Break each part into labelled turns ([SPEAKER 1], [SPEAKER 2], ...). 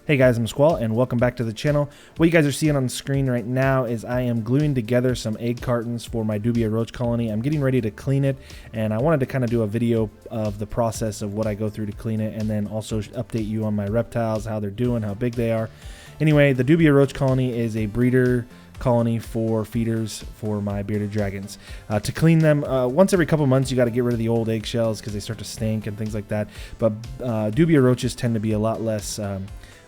[SPEAKER 1] Hey guys, I'm Squall and welcome back to the channel. What you guys are seeing on the screen right now is I am gluing together some egg cartons for my Dubia Roach colony. I'm getting ready to clean it, and I wanted to kind of do a video of the process of what I go through to clean it, and then also update you on my reptiles, how they're doing, how big they are. Anyway, the Dubia Roach colony is a breeder colony for feeders for my bearded dragons. To clean them, once every couple months you got to get rid of the old eggshells because they start to stink and things like that. But Dubia roaches tend to be a lot less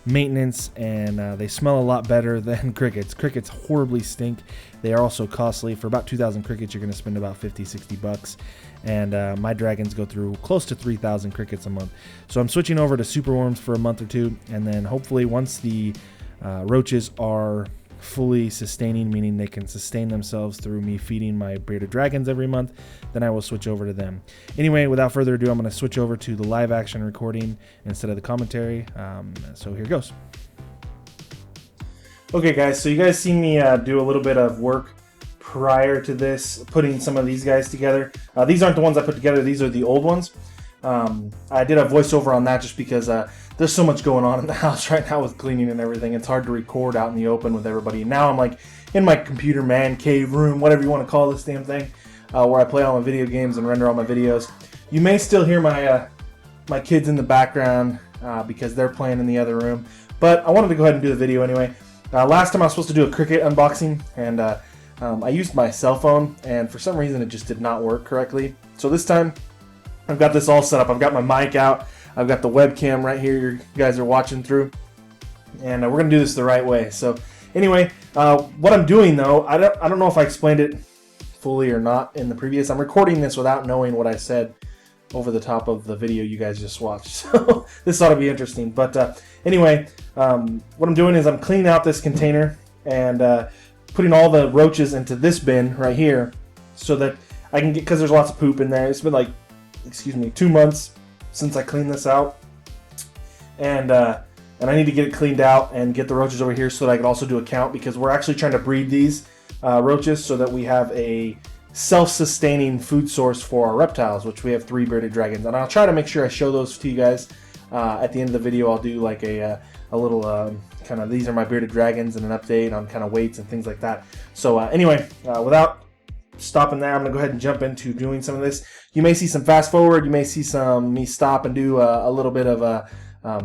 [SPEAKER 1] maintenance, and they smell a lot better than crickets. Crickets horribly stink. They are also costly. For about 2,000 crickets you're going to spend about 50-60 bucks, and my dragons go through close to 3,000 crickets a month. So I'm switching over to superworms for a month or two, and then hopefully once the roaches are fully sustaining, meaning they can sustain themselves through me feeding my bearded dragons every month, then I will switch over to them. Anyway, without further ado, I'm going to switch over to the live action recording instead of the commentary. So here goes. Okay guys, so you guys seen me do a little bit of work prior to this, putting some of these guys together. These aren't the ones I put together, these are the old ones. I did a voiceover on that just because there's so much going on in the house right now with cleaning and everything. It's hard to record out in the open with everybody. Now I'm like in my computer man cave room, whatever you want to call this damn thing, where I play all my video games and render all my videos. You may still hear my my kids in the background because they're playing in the other room, but I wanted to go ahead and do the video anyway. Last time I was supposed to do a cricket unboxing, and I used my cell phone, and for some reason it just did not work correctly. So this time I've got this all set up. I've got my mic out. I've got the webcam right here you guys are watching through. And we're going to do this the right way. So anyway, what I'm doing though, I don't know if I explained it fully or not in the previous. I'm recording this without knowing what I said over the top of the video you guys just watched. So this ought to be interesting. But anyway, what I'm doing is I'm cleaning out this container and putting all the roaches into this bin right here so that I can get, because there's lots of poop in there. It's been like, excuse me, 2 months since I cleaned this out, and I need to get it cleaned out and get the roaches over here so that I can also do a count, because we're actually trying to breed these roaches so that we have a self-sustaining food source for our reptiles, which we have 3 bearded dragons, and I'll try to make sure I show those to you guys at the end of the video. I'll do like a little kind of, these are my bearded dragons, and an update on kind of weights and things like that. So anyway, without stopping there, I'm gonna go ahead and jump into doing some of this. You may see some fast forward, you may see some me stop and do a little bit of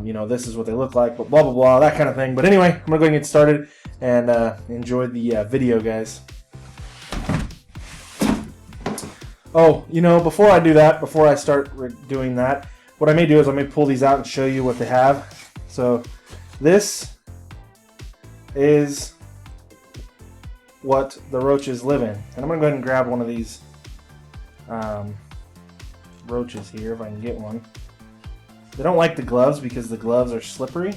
[SPEAKER 1] you know, this is what they look like, but blah blah blah, that kind of thing. But anyway, I'm gonna go ahead and get started and enjoy the video, guys. Oh, you know, before I do that, before I start doing that, what I may do is I may pull these out and show you what they have. So this is what the roaches live in, and I'm gonna go ahead and grab one of these roaches here if I can get one. They don't like the gloves because the gloves are slippery.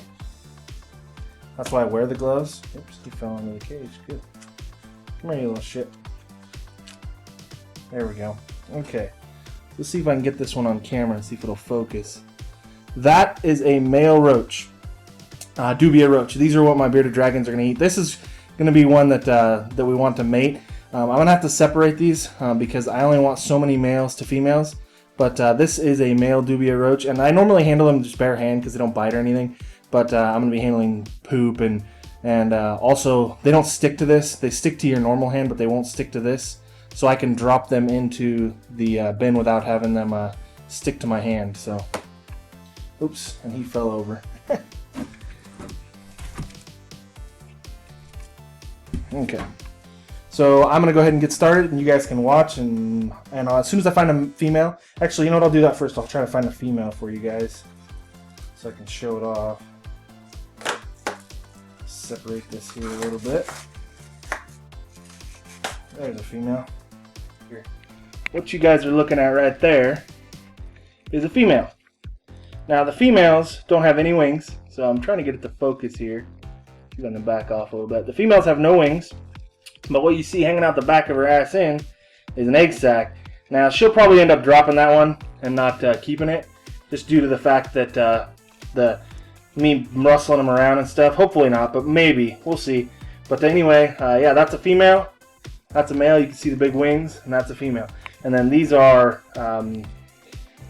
[SPEAKER 1] That's why I wear the gloves. Oops, he fell into the cage. Good. Come here, you little shit. There we go. Okay, let's see if I can get this one on camera and see if it'll focus. That is a male roach, Dubia Roach. These are what my bearded dragons are gonna eat. This is going to be one that that we want to mate. I'm going to have to separate these because I only want so many males to females. But this is a male Dubia Roach, and I normally handle them just bare hand because they don't bite or anything. But I'm going to be handling poop, and also they don't stick to this. They stick to your normal hand, but they won't stick to this. So I can drop them into the bin without having them stick to my hand. So, oops, and he fell over. Okay, so I'm gonna go ahead and get started, and you guys can watch, and as soon as I find a female, actually, you know what, I'll do that first. I'll try to find a female for you guys so I can show it off. Separate this here a little bit. There's a female. Here, what you guys are looking at right there is a female. Now the females don't have any wings, so I'm trying to get it to focus here. She's going to back off a little bit. The females have no wings, but what you see hanging out the back of her ass in is an egg sac. Now she'll probably end up dropping that one and not keeping it, just due to the fact that me rustling them around and stuff. Hopefully not, but maybe. We'll see. But anyway, yeah, that's a female. That's a male. You can see the big wings, and that's a female. And then these are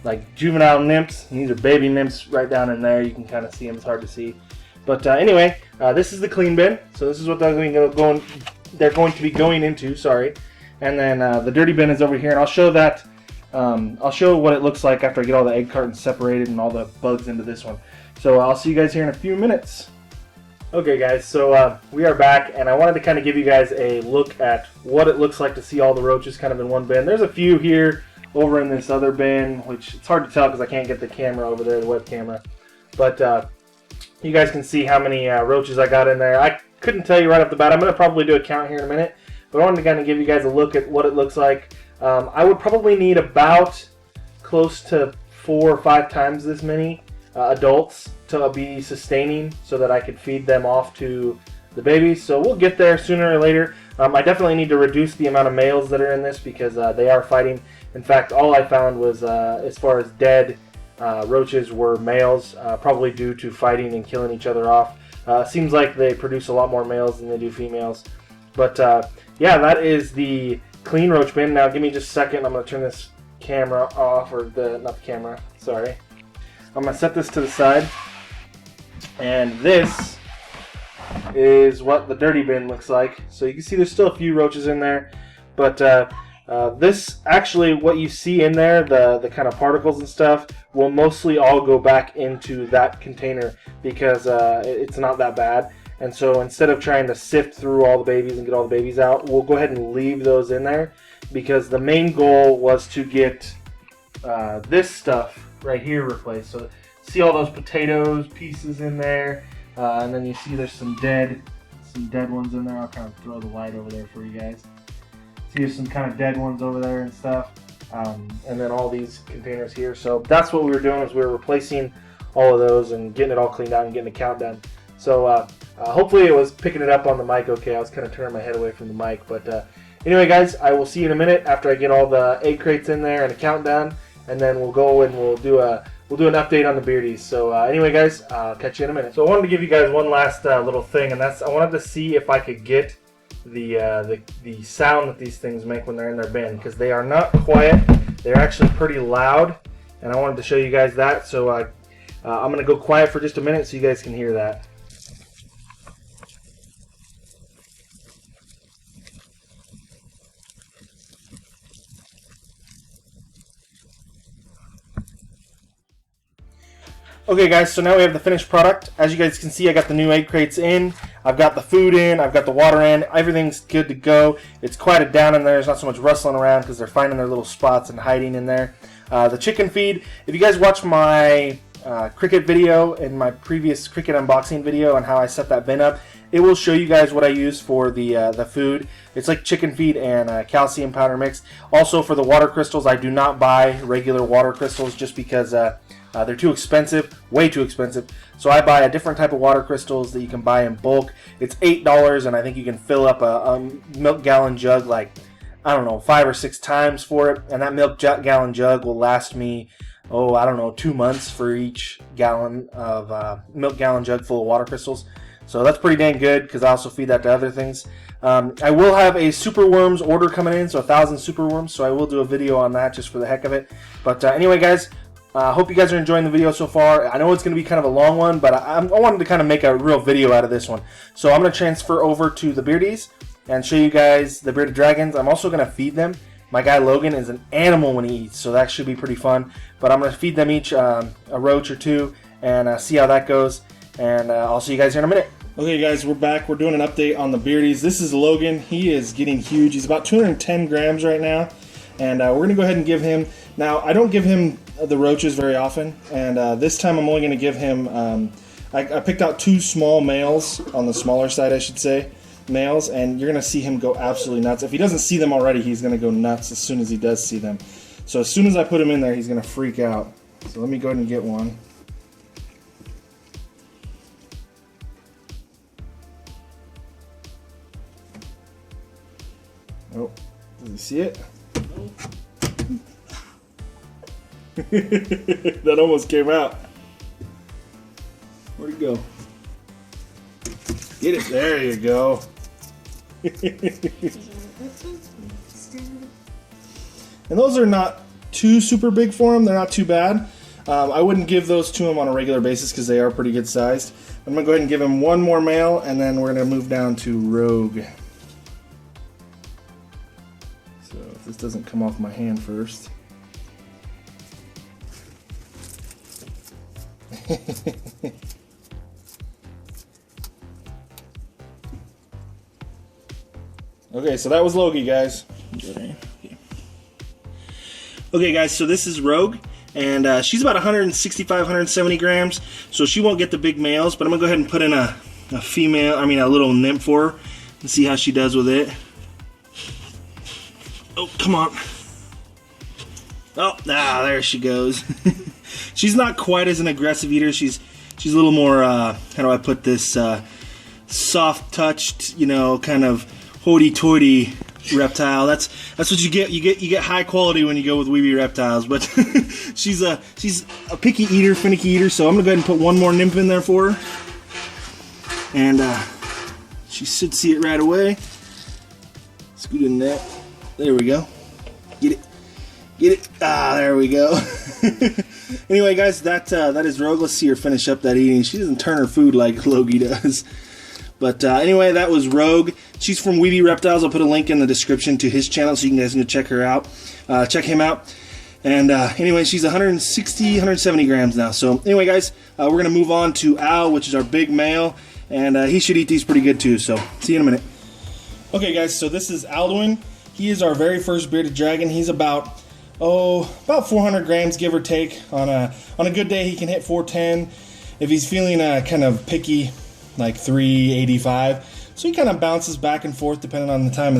[SPEAKER 1] like juvenile nymphs, and these are baby nymphs right down in there. You can kind of see them. It's hard to see. But anyway, this is the clean bin. So this is what they're going to be going into. Sorry, and then the dirty bin is over here, and I'll show that. I'll show what it looks like after I get all the egg cartons separated and all the bugs into this one. So I'll see you guys here in a few minutes. Okay guys, so we are back, and I wanted to kind of give you guys a look at what it looks like to see all the roaches kind of in one bin. There's a few here over in this other bin, which it's hard to tell because I can't get the camera over there, the web camera. But you guys can see how many roaches I got in there. I couldn't tell you right off the bat. I'm going to probably do a count here in a minute, but I wanted to kind of give you guys a look at what it looks like. I would probably need about close to 4 or 5 times this many adults to be sustaining so that I could feed them off to the babies. So we'll get there sooner or later. I definitely need to reduce the amount of males that are in this because they are fighting. In fact, all I found was as far as dead roaches were males, probably due to fighting and killing each other off. Seems like they produce a lot more males than they do females. But yeah, that is the clean roach bin. Now give me just a second. I'm going to turn this camera off, or not the camera, sorry. I'm going to set this to the side. And this is what the dirty bin looks like. So you can see there's still a few roaches in there. But this, actually, what you see in there, the kind of particles and stuff, will mostly all go back into that container because it's not that bad. And so instead of trying to sift through all the babies and get all the babies out, we'll go ahead and leave those in there because the main goal was to get this stuff right here replaced. So see all those potatoes pieces in there, and then you see there's some dead ones in there. I'll kind of throw the light over there for you guys. See there's some kind of dead ones over there and stuff, and then all these containers here. So that's what we were doing, is we were replacing all of those and getting it all cleaned out and getting the count done. So hopefully it was picking it up on the mic okay. I was kind of turning my head away from the mic, but anyway guys, I will see you in a minute after I get all the egg crates in there and a count done, and then we'll go and we'll do an update on the beardies. So anyway guys, I'll catch you in a minute. So I wanted to give you guys one last little thing, and that's I wanted to see if I could get the sound that these things make when they're in their bin, because they are not quiet. They're actually pretty loud, and I wanted to show you guys that. So I'm going to go quiet for just a minute so you guys can hear that. Okay guys, so now we have the finished product. As you guys can see, I got the new egg crates in, I've got the food in, I've got the water in, everything's good to go. It's quieted down in there, there's not so much rustling around because they're finding their little spots and hiding in there. The chicken feed, if you guys watch my cricket video and my previous cricket unboxing video on how I set that bin up, it will show you guys what I use for the food. It's like chicken feed and calcium powder mix. Also for the water crystals, I do not buy regular water crystals just because they're too expensive, way too expensive. So I buy a different type of water crystals that you can buy in bulk. It's $8, and I think you can fill up a milk gallon jug like, I don't know, 5 or 6 times for it. And that milk gallon jug will last me, I don't know, 2 months for each gallon of milk gallon jug full of water crystals. So that's pretty dang good because I also feed that to other things. I will have a super worms order coming in, so 1,000 super worms. So I will do a video on that just for the heck of it. But anyway, guys. I hope you guys are enjoying the video so far. I know it's going to be kind of a long one, but I wanted to kind of make a real video out of this one. So I'm going to transfer over to the beardies and show you guys the bearded dragons. I'm also going to feed them. My guy Logan is an animal when he eats, so that should be pretty fun. But I'm going to feed them each a roach or two and see how that goes. And I'll see you guys here in a minute. Okay guys, we're back. We're doing an update on the beardies. This is Logan. He is getting huge. He's about 210 grams right now. And we're going to go ahead and give him, now I don't give him the roaches very often, and this time I'm only going to give him, I picked out 2 small males, on the smaller side I should say, males, and you're going to see him go absolutely nuts. If he doesn't see them already, he's going to go nuts as soon as he does see them. So as soon as I put him in there, he's going to freak out. So let me go ahead and get one. Oh, does he see it? That almost came out. Where'd it go? Get it. There you go. And those are not too super big for them. They're not too bad. I wouldn't give those to him on a regular basis because they are pretty good sized. I'm going to go ahead and give him one more male, and then we're going to move down to Rogue. So if this doesn't come off my hand first. Okay, so that was Logie, guys. Okay, guys, so this is Rogue, and she's about 165, 170 grams, so she won't get the big males, but I'm going to go ahead and put in a little nymph for her and see how she does with it. Oh, come on. Oh, there she goes. She's not quite as an aggressive eater. She's a little more, how do I put this, soft-touched, kind of hoity-toity reptile. That's what you get. You get high quality when you go with weeby reptiles. But she's a picky eater, finicky eater. So I'm gonna go ahead and put one more nymph in there for her, and she should see it right away. Scoot in there. There we go. Get it. There we go. Anyway, guys, that is Rogue. Let's see her finish up that eating. She doesn't turn her food like Logie does. But anyway, that was Rogue. She's from Weeby Reptiles. I'll put a link in the description to his channel so you guys can check her out. Check him out. And anyway, she's 160, 170 grams now. So anyway, guys, we're going to move on to Al, which is our big male. And he should eat these pretty good too. So see you in a minute. Okay, guys, so this is Alvin. He is our very first bearded dragon. He's about 400 grams, give or take. On a good day, he can hit 410. If he's feeling kind of picky, like 385. So he kind of bounces back and forth depending on the time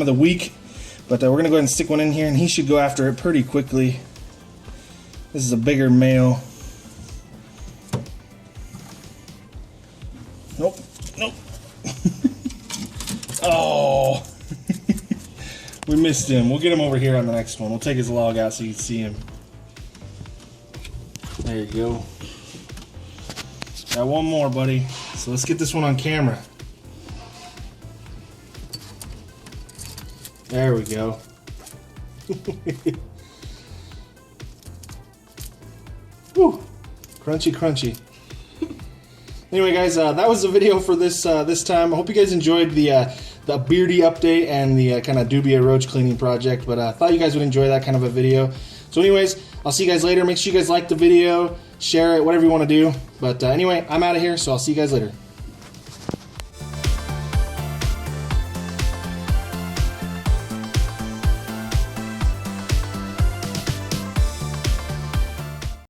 [SPEAKER 1] of the week. But we're gonna go ahead and stick one in here, and he should go after it pretty quickly. This is a bigger male. Nope. Oh, we missed him. We'll get him over here on the next one. We'll take his log out so you can see him. There you go. Got one more, buddy. So let's get this one on camera. There we go. Woo. Crunchy, crunchy. Anyway, guys, that was the video for this time. I hope you guys enjoyed the beardy update and the kind of Dubia Roach cleaning project. But I thought you guys would enjoy that kind of a video. So anyways, I'll see you guys later. Make sure you guys like the video, share it, whatever you want to do. But anyway, I'm out of here, so I'll see you guys later.